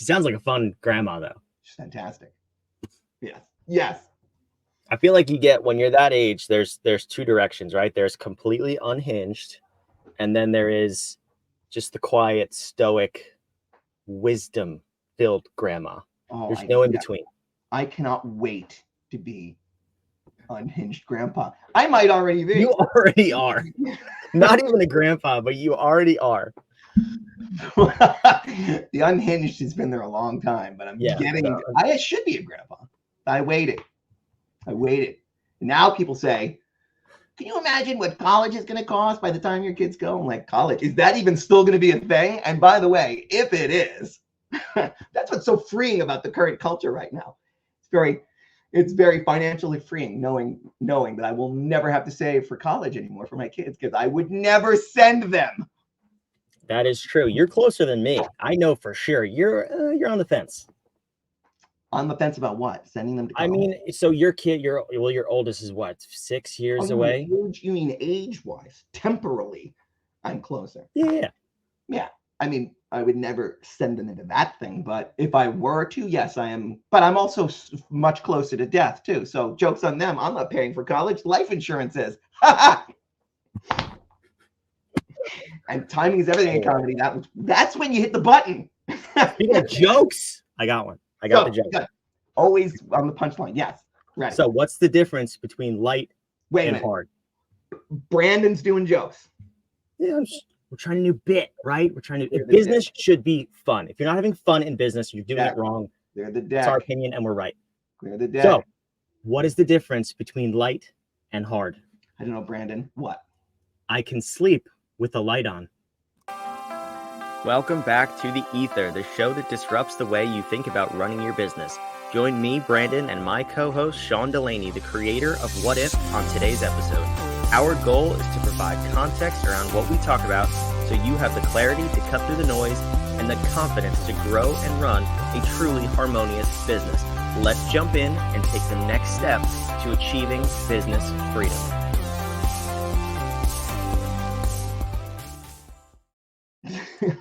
sounds like a fun grandma, though. She's fantastic. Yes. Yes. I feel like you get, when you're that age, there's two directions, right? There's completely unhinged, and then there is just the quiet, stoic, wisdom-filled grandma. There's no in between. I cannot wait to be unhinged grandpa. I might already be. You already are. Not even a grandpa, but you already are. The unhinged has been there a long time, but I should be a grandpa. I waited. Now people say, can you imagine what college is going to cost by the time your kids go? I'm like, college? Is that even still going to be a thing? And by the way, if it is, that's what's so freeing about the current culture right now. It's very financially freeing knowing that I will never have to save for college anymore for my kids, because I would never send them. That is true. You're closer than me. I know for sure. You're on the fence. On the fence about what? Sending them to college? I mean, so your kid, your oldest is what, 6 years away? You mean age-wise? Temporally, I'm closer. Yeah. I mean, I would never send them into that thing, but if I were to, yes, I am. But I'm also much closer to death too. So joke's on them. I'm not paying for college. Life insurance is. And timing is everything in comedy. That's when you hit the button. Speaking of jokes, I got one. I got the joke. Good. Always on the punchline. Yes. Right. So what's the difference between light and hard? Brandon's doing jokes. Yeah, we're trying a new bit, right? Business should be fun. If you're not having fun in business, you're doing it wrong. Clear the deck. It's our opinion, and we're right. Clear the deck. So, what is the difference between light and hard? I don't know, Brandon. What? I can sleep with the light on. Welcome back to The Ether, the show that disrupts the way you think about running your business. Join me, Brandon, and my co-host, Sean Delaney, the creator of What If, on today's episode. Our goal is to provide context around what we talk about so you have the clarity to cut through the noise and the confidence to grow and run a truly harmonious business. Let's jump in and take the next step to achieving business freedom.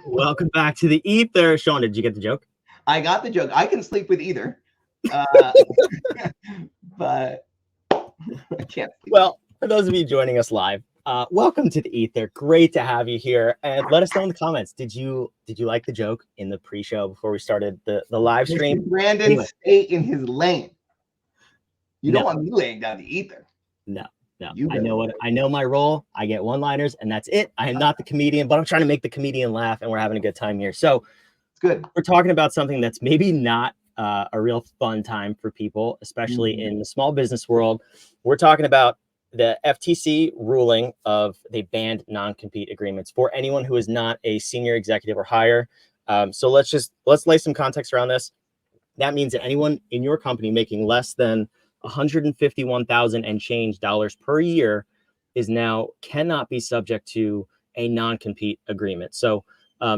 Welcome back to The Ether. Sean, did you get the joke? I got the joke. I can sleep with either. But I can't sleep. Well, for those of you joining us live, welcome to The Ether. Great to have you here. And let us know in the comments. Did you like the joke in the pre-show before we started the live stream? Brandon, stay in his lane. You don't want me laying down the ether. No. I know my role. I get one-liners, and that's it. I am not the comedian, but I'm trying to make the comedian laugh, and we're having a good time here. So it's good. We're talking about something that's maybe not a real fun time for people, especially in the small business world. We're talking about the FTC ruling of they banned non-compete agreements for anyone who is not a senior executive or higher. So let's lay some context around this. That means that anyone in your company making less than $151,000 and change dollars per year cannot be subject to a non-compete agreement. So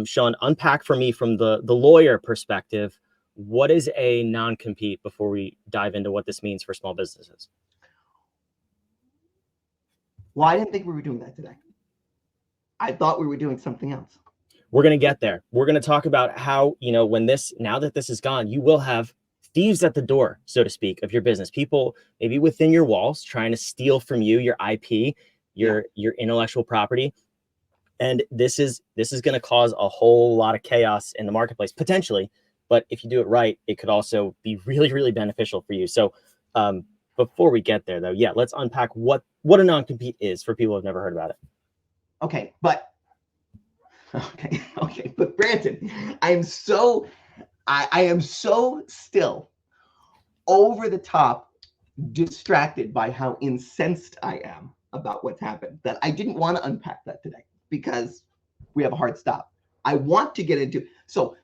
Sean, unpack for me from the lawyer perspective, what is a non-compete before we dive into what this means for small businesses? Well, I didn't think we were doing that today. I thought we were doing something else. We're going to get there. We're going to talk about how, now that this is gone, you will have thieves at the door, so to speak, of your business. People maybe within your walls trying to steal from you, your IP, your intellectual property. And this is going to cause a whole lot of chaos in the marketplace, potentially. But if you do it right, it could also be really, really beneficial for you. So before we get there, though, let's unpack what a non-compete is for people who have never heard about it. Okay, but Brandon, I am so still over the top distracted by how incensed I am about what's happened that I didn't want to unpack that today because we have a hard stop. I want to get into, so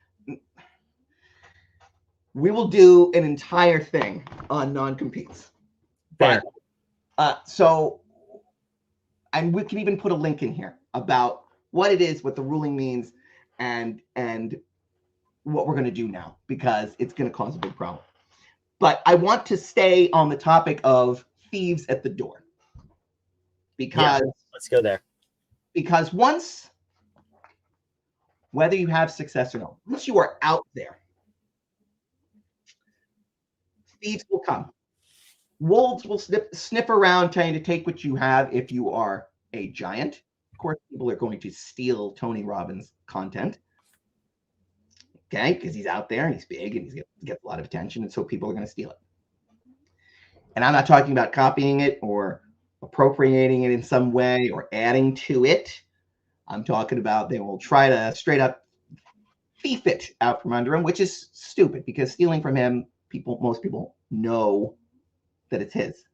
we will do an entire thing on non-competes. Fair. And we can even put a link in here about what it is, what the ruling means, and what we're going to do now, because it's going to cause a big problem. But I want to stay on the topic of thieves at the door. Because let's go there. Because whether you have success or not, once you are out there, thieves will come. Wolves will sniff around trying to take what you have if you are a giant. Of course, people are going to steal Tony Robbins' content. Okay, because he's out there and he's big and he gets a lot of attention, and so people are going to steal it. And I'm not talking about copying it or appropriating it in some way or adding to it. I'm talking about they will try to straight up thief it out from under him, which is stupid because stealing from him, most people know that it's his.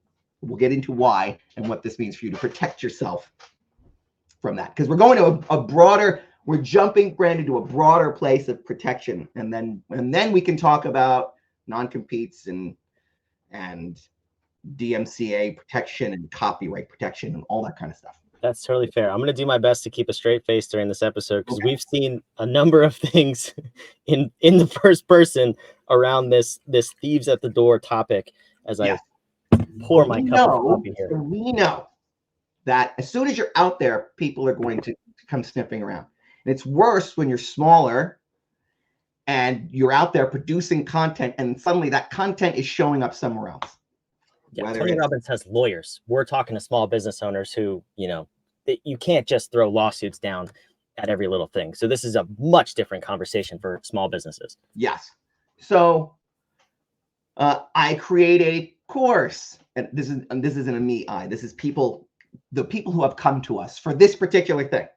We'll get into why and what this means for you to protect yourself from that. Because we're going to a broader, we're jumping, Brandon, to a broader place of protection. And then we can talk about non-competes and DMCA protection and copyright protection and all that kind of stuff. That's totally fair. I'm going to do my best to keep a straight face during this episode because we've seen a number of things in the first person around this thieves at the door topic as I pour my cup of coffee here. We know that as soon as you're out there, people are going to come sniffing around. And it's worse when you're smaller and you're out there producing content and suddenly that content is showing up somewhere else. Yeah, Tony Robbins has lawyers. We're talking to small business owners who, you can't just throw lawsuits down at every little thing. So this is a much different conversation for small businesses. Yes. So I create a course, and this isn't a me. This is the people who have come to us for this particular thing,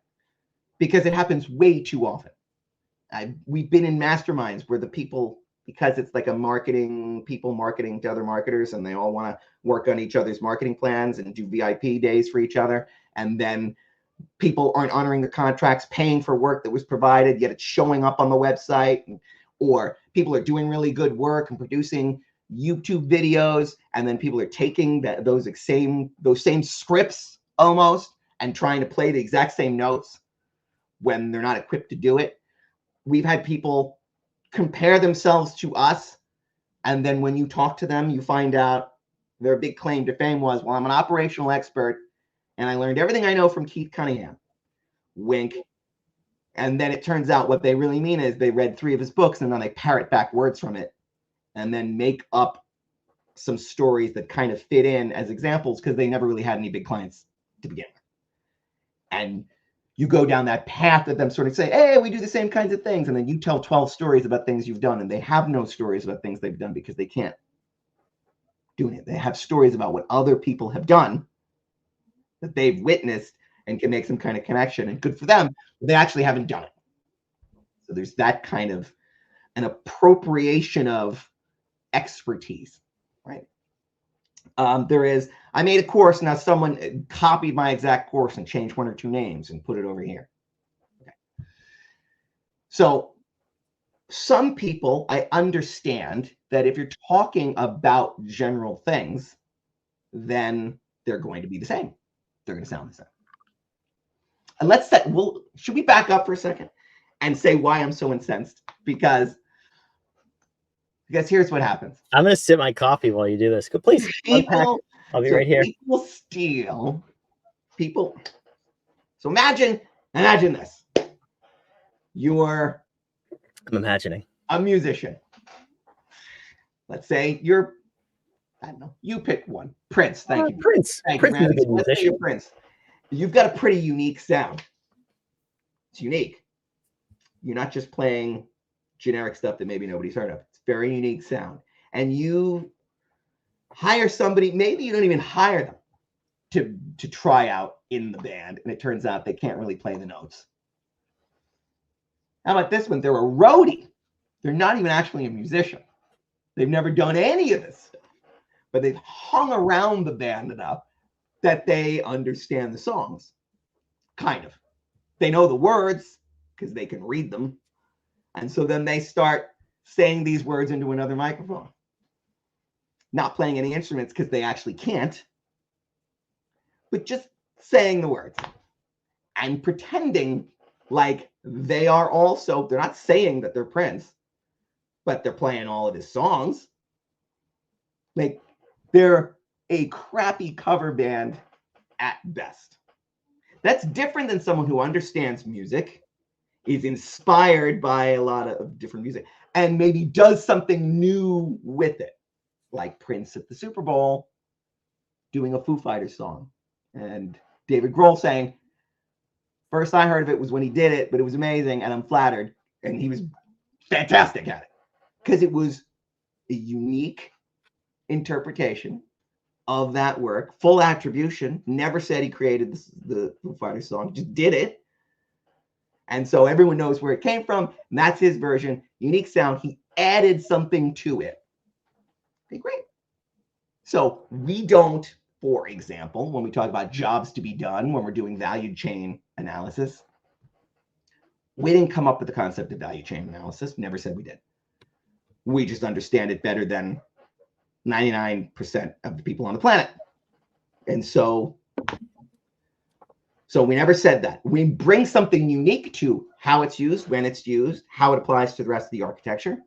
because it happens way too often. We've been in masterminds where the people, because it's like people marketing to other marketers, and they all want to work on each other's marketing plans and do VIP days for each other. And then people aren't honoring the contracts, paying for work that was provided, yet it's showing up on the website. Or people are doing really good work and producing YouTube videos, and then people are taking those same scripts almost and trying to play the exact same notes when they're not equipped to do it. We've had people compare themselves to us, and then when you talk to them, you find out their big claim to fame was, well, I'm an operational expert and I learned everything I know from Keith Cunningham. Wink. And then it turns out what they really mean is they read 3 of his books and then they parrot back words from it and then make up some stories that kind of fit in as examples because they never really had any big clients to begin with. And you go down that path of them sort of say, hey, we do the same kinds of things. And then you tell 12 stories about things you've done, and they have no stories about things they've done because they can't do it. They have stories about what other people have done that they've witnessed and can make some kind of connection. And good for them, but they actually haven't done it. So there's that kind of an appropriation of expertise, right? I made a course. Now someone copied my exact course and changed 1 or 2 names and put it over here. Okay. So some people, I understand that if you're talking about general things, then they're going to be the same. They're going to sound the same. And should we back up for a second and say why I'm so incensed? Because here's what happens. I'm going to sip my coffee while you do this. Go, please. I'll be right here. People steal. So imagine this. I'm imagining. A musician. Let's say I don't know. You pick one. Prince. Thank you. Prince. Prince is a good musician. Let's say you're Prince. You've got a pretty unique sound. It's unique. You're not just playing generic stuff that maybe nobody's heard of. It's very unique sound. And you hire somebody, maybe you don't even hire them to try out in the band, and it turns out they can't really play the notes. How about this one? They're a roadie. They're not even actually a musician. They've never done any of this stuff, but they've hung around the band enough that they understand the songs. Kind of. They know the words because they can read them. And so then they start saying these words into another microphone. Not playing any instruments because they actually can't, but just saying the words and pretending like they are also, they're not saying that they're Prince, but they're playing all of his songs. Like they're a crappy cover band at best. That's different than someone who understands music, is inspired by a lot of different music, and maybe does something new with it. like Prince at the Super Bowl doing a Foo Fighters song. And David Grohl saying, first I heard of it was when he did it, but it was amazing and I'm flattered. And he was fantastic at it because it was a unique interpretation of that work, full attribution, never said he created the Foo Fighters song, just did it. And so everyone knows where it came from. And that's his version, unique sound. He added something to it. Okay, great. So we don't, for example, when we talk about jobs to be done, when we're doing value chain analysis, we didn't come up with the concept of value chain analysis. Never said we did. We just understand it better than 99% of the people on the planet. And so we never said that. We bring something unique to how it's used, when it's used, how it applies to the rest of the architecture.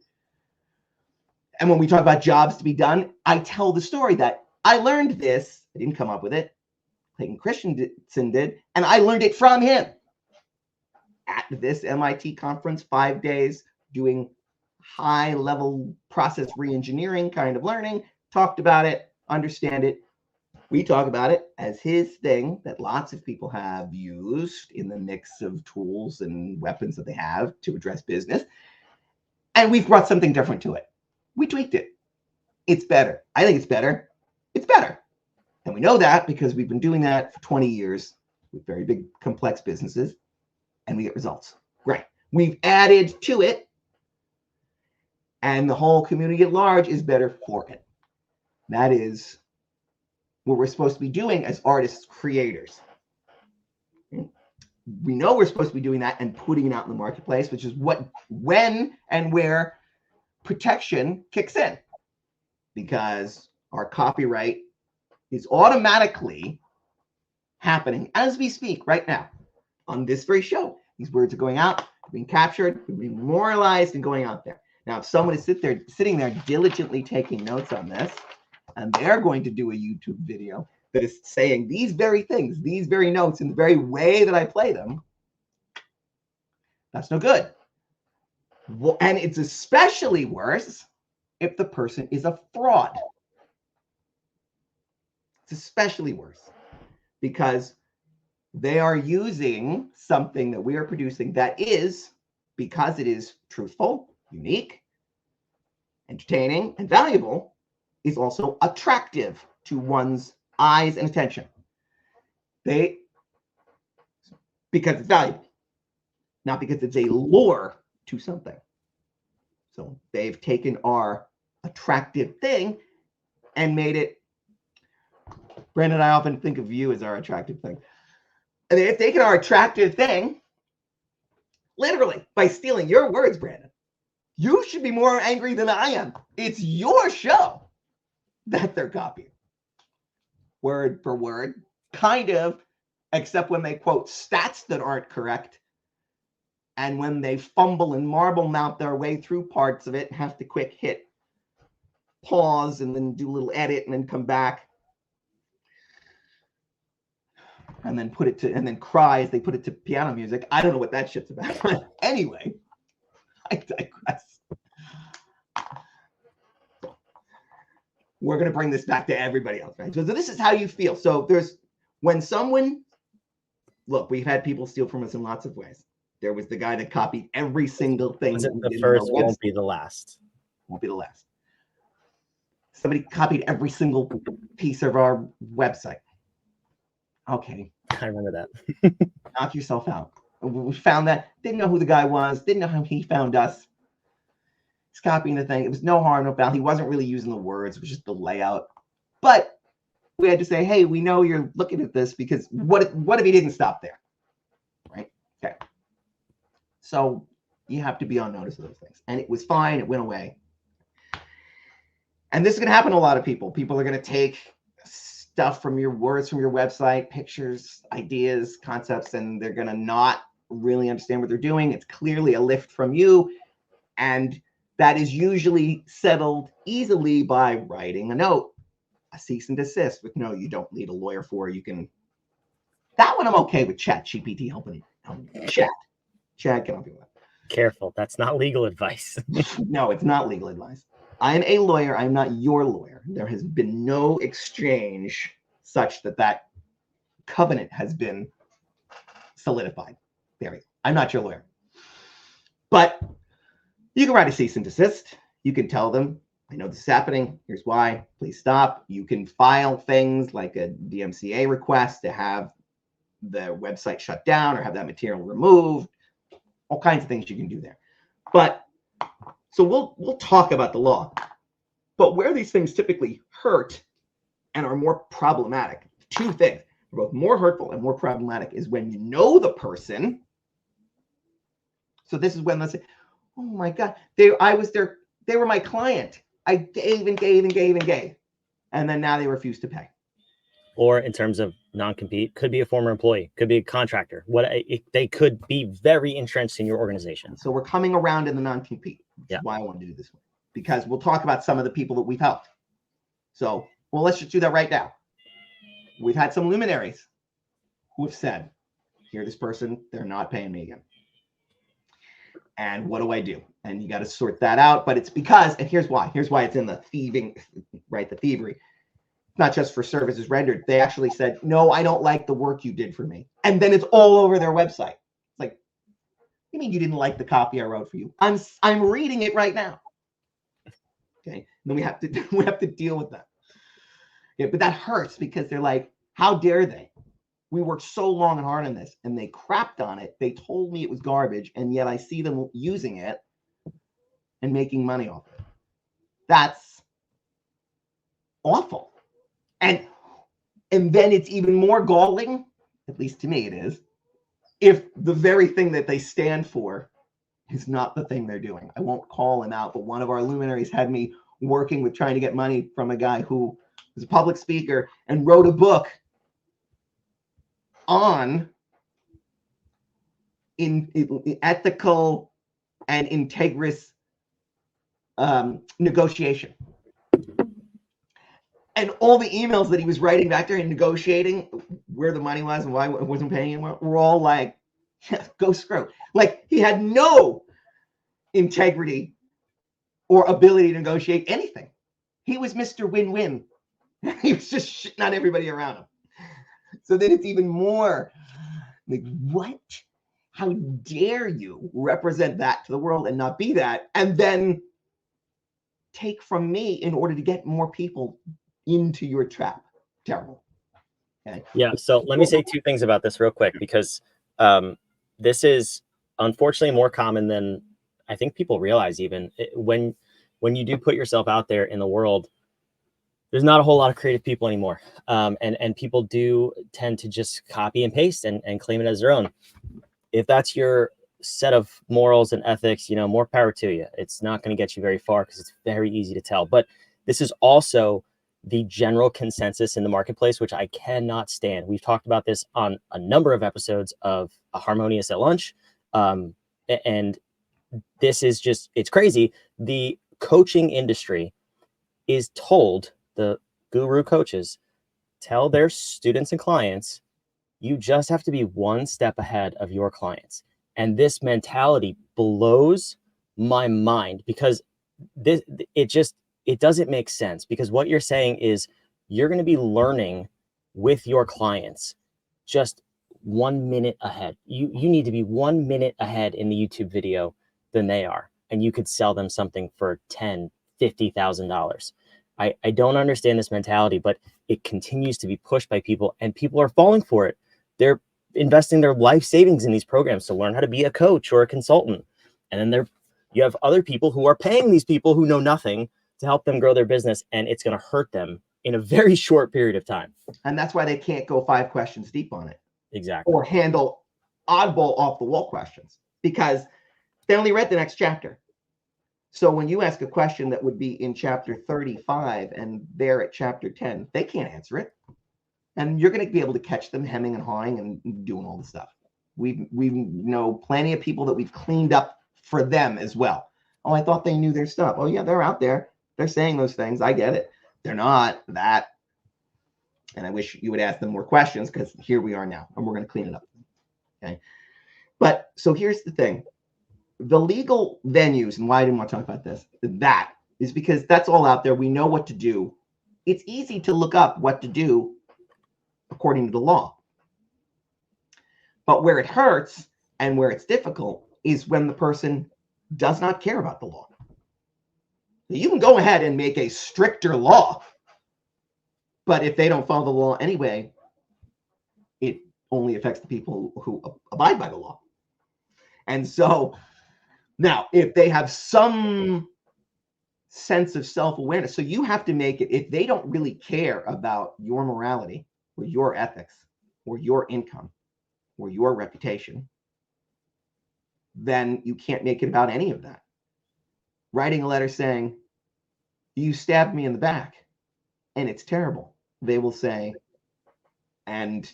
And when we talk about jobs to be done, I tell the story that I learned this. I didn't come up with it. Clayton Christensen did, and I learned it from him at this MIT conference, 5 days, doing high-level process re-engineering kind of learning, talked about it, understand it. We talk about it as his thing that lots of people have used in the mix of tools and weapons that they have to address business. And we've brought something different to it. We tweaked it. It's better. I think it's better. It's better. And we know that because we've been doing that for 20 years with very big, complex businesses, and we get results. Great. We've added to it, and the whole community at large is better for it. That is what we're supposed to be doing as artists, creators. We know we're supposed to be doing that and putting it out in the marketplace, which is what, when, and where protection kicks in, because our copyright is automatically happening as we speak right now on this very show. These words are going out, being captured, being memorialized, and going out there. Now, if someone is sitting there diligently taking notes on this, and they're going to do a YouTube video that is saying these very things, these very notes in the very way that I play them, that's no good. Well, and it's especially worse if the person is a fraud. It's especially worse because they are using something that we are producing that is, because it is truthful, unique, entertaining, and valuable, is also attractive to one's eyes and attention. Because it's valuable, not because it's a lure to something. So they've taken our attractive thing and made it. Brandon, I often think of you as our attractive thing. And they've taken our attractive thing, literally, by stealing your words, Brandon. You should be more angry than I am. It's your show that they're copying. Word for word, kind of, except when they quote stats that aren't correct. And when they fumble and marble mouth their way through parts of it, have to quick hit pause and then do a little edit and then come back. And then and then cry as they put it to piano music. I don't know what that shit's about. But anyway, I digress. We're going to bring this back to everybody else, right? So this is how you feel. So when someone, look, we've had people steal from us in lots of ways. There was the guy that copied every single thing. The first won't be the last. Won't be the last. Somebody copied every single piece of our website. Okay. I remember that. Knock yourself out. We found that. Didn't know who the guy was. Didn't know how he found us. He's copying the thing. It was no harm, no foul. He wasn't really using the words. It was just the layout. But we had to say, hey, we know you're looking at this because what if he didn't stop there? Right? Okay. So you have to be on notice of those things. And it was fine. It went away. And this is going to happen to a lot of people. People are going to take stuff from your words, from your website, pictures, ideas, concepts, and they're going to not really understand what they're doing. It's clearly a lift from you. And that is usually settled easily by writing a note, a cease and desist with no, you don't need a lawyer for. You can. That one I'm okay with ChatGPT helping you. Chat can help you with. Careful, that's not legal advice. No, it's not legal advice. I'm a lawyer. I'm not your lawyer. There has been no exchange such that that covenant has been solidified. There, I'm not your lawyer. But you can write a cease and desist. You can tell them, I know this is happening. Here's why. Please stop. You can file things like a DMCA request to have the website shut down or have that material removed. All kinds of things you can do there. But so we'll talk about the law. But where these things typically hurt and are more problematic, two things, both more hurtful and more problematic, is when you know the person. So this is when, let's say, oh my God, they were my client. I gave and gave and gave and gave. And then now they refuse to pay. Or in terms of non-compete, could be a former employee, could be a contractor. They could be very entrenched in your organization. So we're coming around in the non-compete. That's why I want to do this one, because we'll talk about some of the people that we've helped. So, well, let's just do that right now. We've had some luminaries who have said, here, this person, they're not paying me again. And what do I do? And you got to sort that out. But it's because, and here's why it's in the thieving, right? The thievery. Not just for services rendered. They actually said, no, I don't like the work you did for me. And then it's all over their website. It's like, you mean you didn't like the copy I wrote for you? I'm reading it right now. Okay. And then we have to deal with that. Yeah, but that hurts because they're like, how dare they? We worked so long and hard on this and they crapped on it. They told me it was garbage, and yet I see them using it and making money off it. That's awful. And then it's even more galling, at least to me it is, if the very thing that they stand for is not the thing they're doing. I won't call him out, but one of our luminaries had me working with trying to get money from a guy who was a public speaker and wrote a book on ethical and integrous negotiation. And all the emails that he was writing back there and negotiating where the money was and why it wasn't paying him were all like, yeah, go screw. Like, he had no integrity or ability to negotiate anything. He was Mr. Win-Win. He was just shitting on everybody around him. So then it's even more like, what? How dare you represent that to the world and not be that, and then take from me in order to get more people into your trap. Terrible. Okay. Yeah. So let me say two things about this real quick, because this is unfortunately more common than I think people realize. Even when you do put yourself out there in the world, there's not a whole lot of creative people anymore. And people do tend to just copy and paste and claim it as their own. If that's your set of morals and ethics, more power to you. It's not going to get you very far because it's very easy to tell. But this is also the general consensus in the marketplace, which I cannot stand. We've talked about this on a number of episodes of A Harmonious at Lunch. And this is just, it's crazy. The coaching industry is told, the guru coaches tell their students and clients, you just have to be one step ahead of your clients. And this mentality blows my mind, because it doesn't make sense, because what you're saying is you're going to be learning with your clients just 1 minute ahead. You need to be 1 minute ahead in the YouTube video than they are. And you could sell them something for $10,000, $50,000. I don't understand this mentality, but it continues to be pushed by people, and people are falling for it. They're investing their life savings in these programs to learn how to be a coach or a consultant. And then you have other people who are paying these people who know nothing to help them grow their business, and it's going to hurt them in a very short period of time. And that's why they can't go 5 questions deep on it. Exactly. Or handle oddball off the wall questions, because they only read the next chapter. So when you ask a question that would be in chapter 35 and they're at chapter 10, they can't answer it. And you're going to be able to catch them hemming and hawing and doing all the stuff. We know plenty of people that we've cleaned up for them as well. Oh, I thought they knew their stuff. Oh yeah, they're out there. They're saying those things. I get it. They're not that. And I wish you would ask them more questions, because here we are now, and we're going to clean it up. Okay. But so here's the thing. The legal venues, and why I didn't want to talk about this, that is because that's all out there. We know what to do. It's easy to look up what to do according to the law. But where it hurts and where it's difficult is when the person does not care about the law. You can go ahead and make a stricter law, but if they don't follow the law anyway, it only affects the people who abide by the law. And so now, if they have some sense of self-awareness, so you have to make it, if they don't really care about your morality or your ethics or your income or your reputation, then you can't make it about any of that. Writing a letter saying, you stabbed me in the back and it's terrible. They will say, and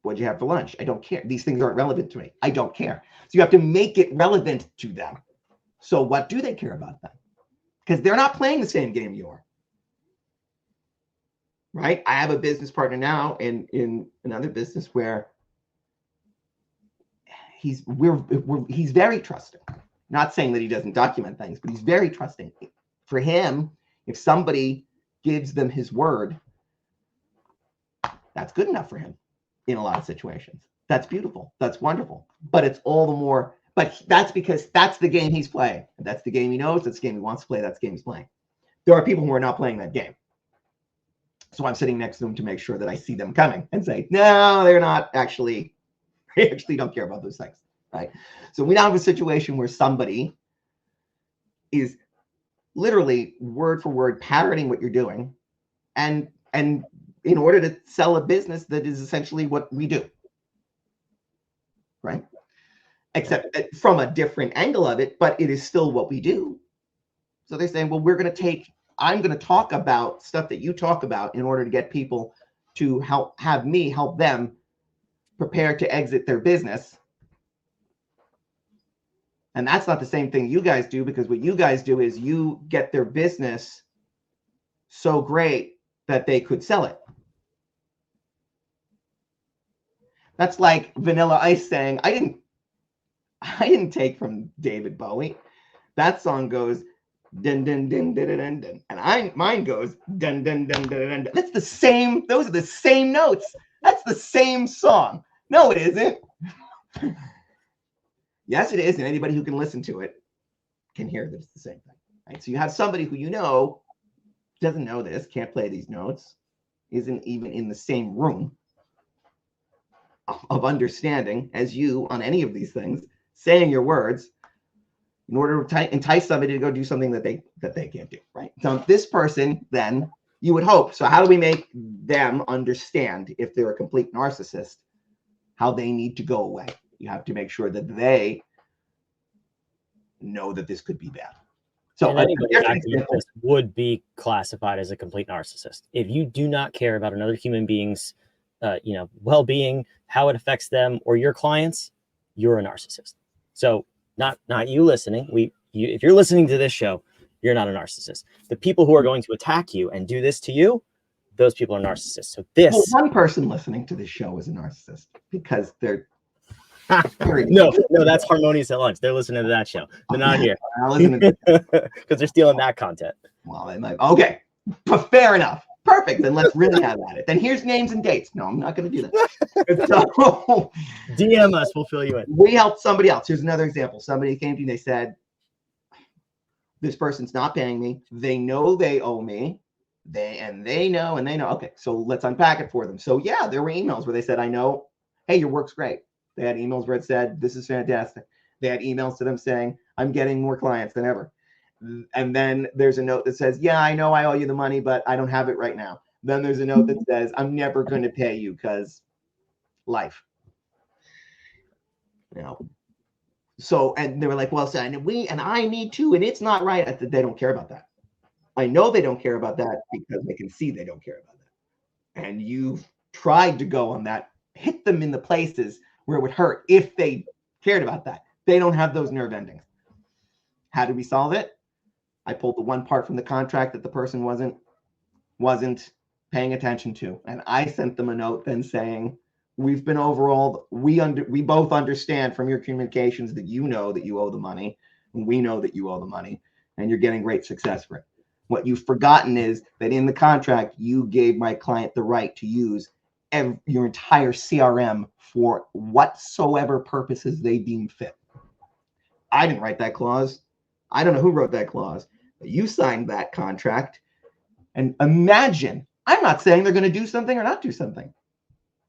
what'd you have for lunch? I don't care. These things aren't relevant to me. I don't care. So you have to make it relevant to them. So what do they care about then? Because they're not playing the same game you are. Right? I have a business partner now in another business where he's very trusting. Not saying that he doesn't document things, but he's very trusting. For him, if somebody gives them his word, that's good enough for him in a lot of situations. That's beautiful. That's wonderful. But it's all the more, but that's because that's the game he's playing. That's the game he knows. That's the game he wants to play. That's the game he's playing. There are people who are not playing that game. So I'm sitting next to them to make sure that I see them coming and say, no, they're not actually, they actually don't care about those things, right? So we now have a situation where somebody is literally word for word parroting what you're doing, and in order to sell a business that is essentially what we do, right? Except from a different angle of it, but it is still what we do. So they're saying, well, I'm going to talk about stuff that you talk about in order to get people to have me help them prepare to exit their business. And that's not the same thing you guys do, because what you guys do is you get their business so great that they could sell it. That's like Vanilla Ice saying, I didn't take from David Bowie. That song goes dun dun dun dun dun dun, and mine goes dun dun dun dun dun. That's the same. Those are the same notes. That's the same song. No, it isn't. Yes, it is, and anybody who can listen to it can hear that it's the same thing. Right? So you have somebody who doesn't know this, can't play these notes, isn't even in the same room of understanding as you on any of these things, saying your words in order to entice somebody to go do something that they can't do, right? So this person, then, you would hope. So how do we make them understand, if they're a complete narcissist, how they need to go away? You have to make sure that they know that this could be bad. So anybody acting like this would be classified as a complete narcissist. If you do not care about another human being's well-being, how it affects them or your clients, you're a narcissist. So not you listening. If you're listening to this show, you're not a narcissist. The people who are going to attack you and do this to you, those people are narcissists. So one person listening to this show is a narcissist because they're no, that's Harmonious at Lunch. They're listening to that show. They're not here because they're stealing that content. Well, they might. Okay, fair enough. Perfect. Then let's really have at it. Then here's names and dates. No, I'm not going to do that. So, DM us. We'll fill you in. We helped somebody else. Here's another example. Somebody came to me. They said, this person's not paying me. They know they owe me. They know. Okay, so let's unpack it for them. So yeah, there were emails where they said, I know, hey, your work's great. They had emails where it said, this is fantastic. They had emails to them saying, I'm getting more clients than ever. And then there's a note that says, yeah, I know I owe you the money, but I don't have it right now. Then there's a note that says, I'm never going to pay you because life. So, and they were like, well, so, and I need to, and it's not right. I said, they don't care about that. I know they don't care about that because they can see they don't care about that. And you've tried to go on that, hit them in the places where it would hurt if they cared about that. They don't have those nerve endings. How did we solve it? I pulled the one part from the contract that the person wasn't paying attention to. And I sent them a note then saying, we've been overall, we both understand from your communications that you know that you owe the money, and we know that you owe the money, and you're getting great success for it. What you've forgotten is that in the contract, you gave my client the right to use your entire CRM for whatsoever purposes they deem fit. I didn't write that clause. I don't know who wrote that clause, but you signed that contract. And imagine, I'm not saying they're going to do something or not do something,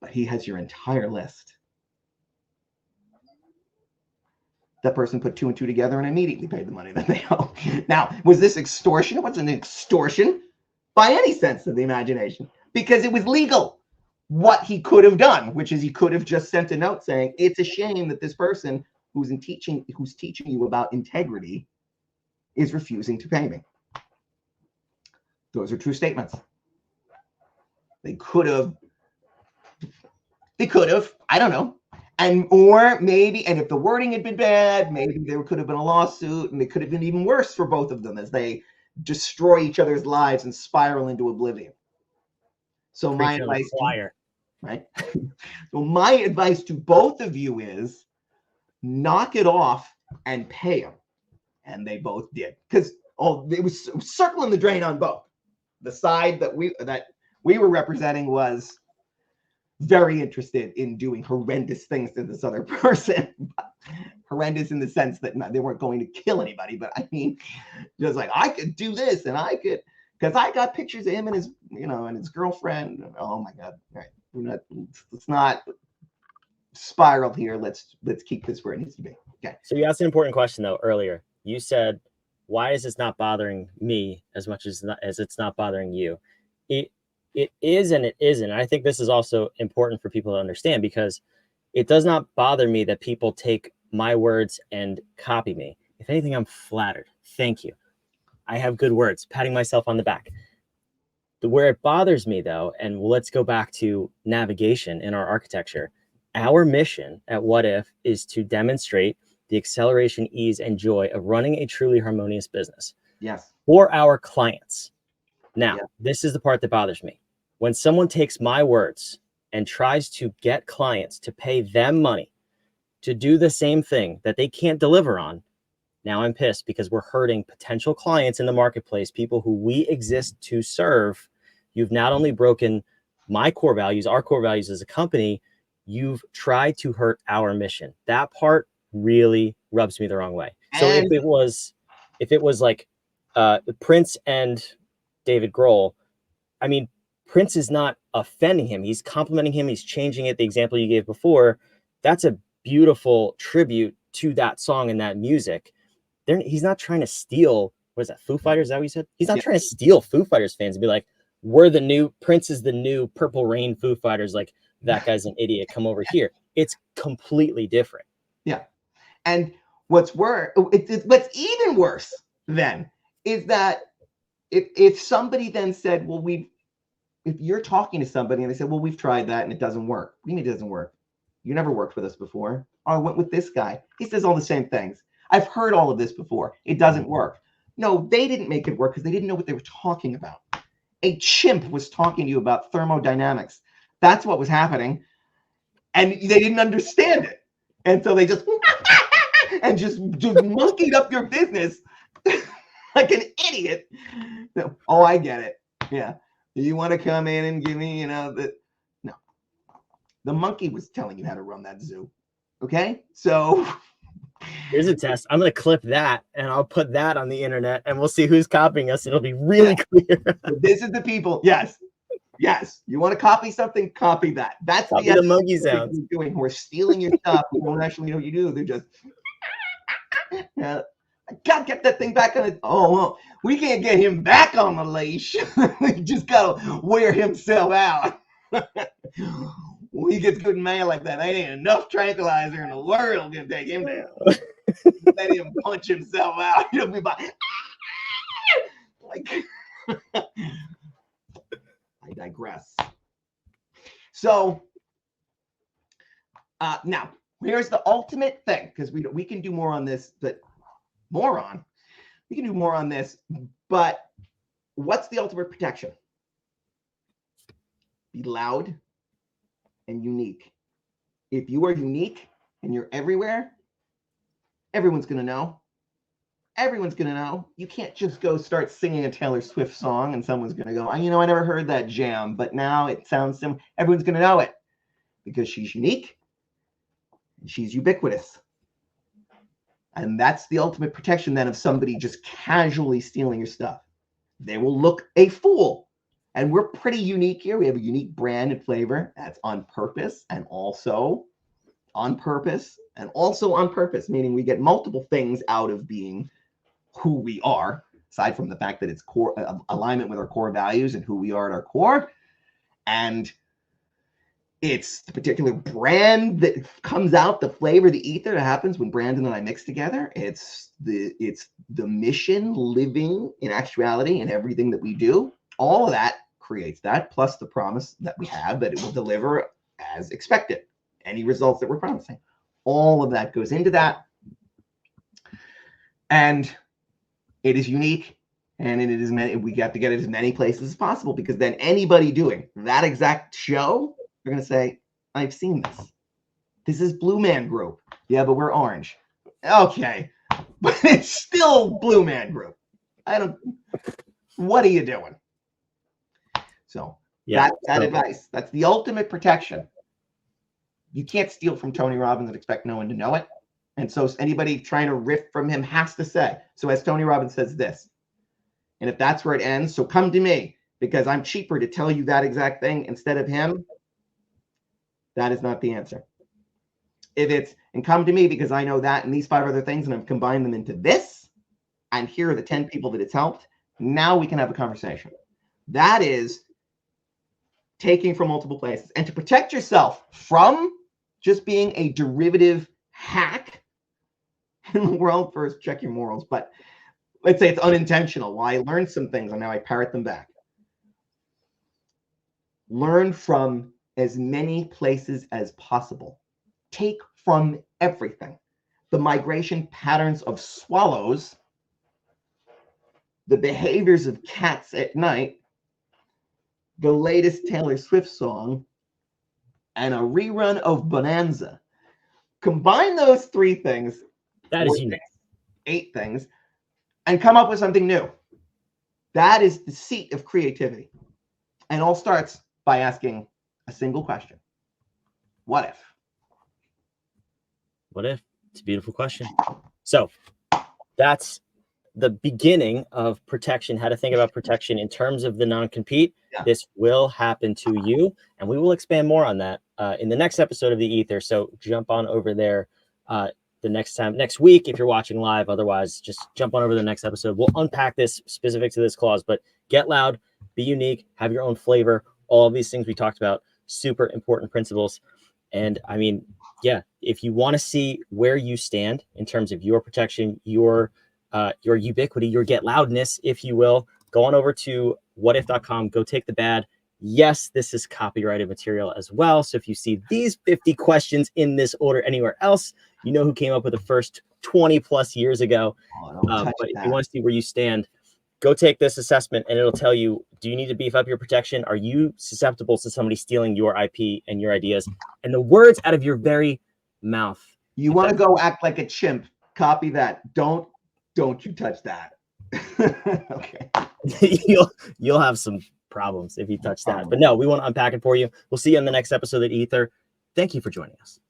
but he has your entire list. That person put 2 and 2 together and immediately paid the money that they owe. Now, was this extortion? It wasn't extortion by any sense of the imagination, because it was legal. What he could have done, which is he could have just sent a note saying, it's a shame that this person who's teaching you about integrity is refusing to pay me. Those are true statements. They could have, I don't know. Or maybe, and if the wording had been bad, maybe there could have been a lawsuit, and it could have been even worse for both of them as they destroy each other's lives and spiral into oblivion. So my advice, right? So my advice to both of you is knock it off and pay them. And they both did, because it was circling the drain on both. The side that we were representing was very interested in doing horrendous things to this other person. Horrendous in the sense that they weren't going to kill anybody, but I mean, just like, I could do this, and I could, because I got pictures of him and his, and his girlfriend. Oh my God! All right, let's not spiral here. Let's keep this where it needs to be. Okay. So you asked an important question though earlier. You said, "Why is this not bothering me as much as it's not bothering you?" It is and it isn't. And I think this is also important for people to understand, because it does not bother me that people take my words and copy me. If anything, I'm flattered. Thank you. I have good words, patting myself on the back. Where it bothers me though, and let's go back to navigation in our architecture. Our mission at What If is to demonstrate the acceleration, ease, and joy of running a truly harmonious business. Yes. For our clients. Now, This is the part that bothers me. When someone takes my words and tries to get clients to pay them money to do the same thing that they can't deliver on, now I'm pissed, because we're hurting potential clients in the marketplace, people who we exist to serve. You've not only broken my core values, our core values as a company, you've tried to hurt our mission. That part really rubs me the wrong way. So if it was like Prince and David Grohl, I mean, Prince is not offending him. He's complimenting him. He's changing it. The example you gave before, that's a beautiful tribute to that song and that music. He's not trying to steal, what is that, Foo Fighters? Is that what you said? He's not trying to steal Foo Fighters fans and be like, Prince is the new Purple Rain Foo Fighters. Like, that guy's an idiot. Come over here. It's completely different. Yeah. And what's even worse then is that if somebody then said, well, if you're talking to somebody and they said, well, we've tried that and it doesn't work. What do you mean it doesn't work? You never worked with us before. Oh, I went with this guy. He says all the same things. I've heard all of this before. It doesn't work. No, they didn't make it work because they didn't know what they were talking about. A chimp was talking to you about thermodynamics. That's what was happening. And they didn't understand it. And so they just monkeyed up your business like an idiot. Oh, I get it. Yeah. You want to come in and give me, no. The monkey was telling you how to run that zoo. Okay? So here's a test. I'm going to clip that and I'll put that on the internet and we'll see who's copying us. It'll be really clear. This is the people. Yes. You want to copy something? Copy that. That's the monkey sounds. Doing who are stealing your stuff. You don't actually know what you do. They're just I gotta get that thing back on it. Oh, well, we can't get him back on the leash. We just gotta wear himself out. When he gets good mail like that, ain't enough tranquilizer in the world gonna take him down. Let him punch himself out. He'll be like, I digress. So now here's the ultimate thing, because we can do more on this, but we can do more on this, but what's the ultimate protection? Be loud and unique. If you are unique and you're everywhere, everyone's going to know. Everyone's going to know. You can't just go start singing a Taylor Swift song and someone's going to go, you know, I never heard that jam, but now it sounds similar. Everyone's going to know it because she's unique and she's ubiquitous. And that's the ultimate protection then of somebody just casually stealing your stuff. They will look a fool. And we're pretty unique here. We have a unique brand and flavor that's on purpose and also on purpose and also on purpose, meaning we get multiple things out of being who we are, aside from the fact that it's core alignment with our core values and who we are at our core. And it's the particular brand that comes out, the flavor, the ether that happens when Brandon and I mix together. It's the mission living in actuality in everything that we do. All of that creates that, plus the promise that we have that it will deliver as expected. Any results that we're promising. All of that goes into that. And it is unique. And it is many, we have to get it as many places as possible, because then anybody doing that exact show, they're going to say, I've seen this. This is Blue Man Group. Yeah, but we're orange. Okay. But it's still Blue Man Group. What are you doing? So Yeah, that advice, that's the ultimate protection. You can't steal from Tony Robbins and expect no one to know it. And so anybody trying to riff from him has to say, so as Tony Robbins says this, and if that's where it ends, so come to me because I'm cheaper to tell you that exact thing instead of him, that is not the answer. If it's, and come to me because I know that and these 5 other things and I've combined them into this, and here are the 10 people that it's helped, now we can have a conversation. That is taking from multiple places. And to protect yourself from just being a derivative hack in the world, first check your morals, but let's say it's unintentional. Well, I learned some things and now I parrot them back. Learn from as many places as possible. Take from everything. The migration patterns of swallows, the behaviors of cats at night, the latest Taylor Swift song, and a rerun of Bonanza. Combine those 3 things, that is unique. 8 things, and come up with something new. That is the seat of creativity. And it all starts by asking a single question. What if? What if? It's a beautiful question. So that's the beginning of protection, how to think about protection in terms of the non-compete. Yeah. This will happen to you, and we will expand more on that in the next episode of The Ether. So jump on over there the next week if you're watching live. Otherwise, just jump on over to the next episode. We'll unpack this specific to this clause, but get loud, be unique, have your own flavor. All of these things we talked about, super important principles. And I mean, yeah, if you want to see where you stand in terms of your protection, your ubiquity, your get loudness, if you will, go on over to whatif.com, go take the bad. Yes, this is copyrighted material as well. So if you see these 50 questions in this order anywhere else, you know who came up with the first 20 plus years ago. But if you want to see where you stand, go take this assessment and it'll tell you, do you need to beef up your protection? Are you susceptible to somebody stealing your IP and your ideas and the words out of your very mouth? You want to go act like a chimp, copy that. Don't you touch that. Okay. You'll have some problems if you touch that. But no, we want to unpack it for you. We'll see you on the next episode of Ether. Thank you for joining us.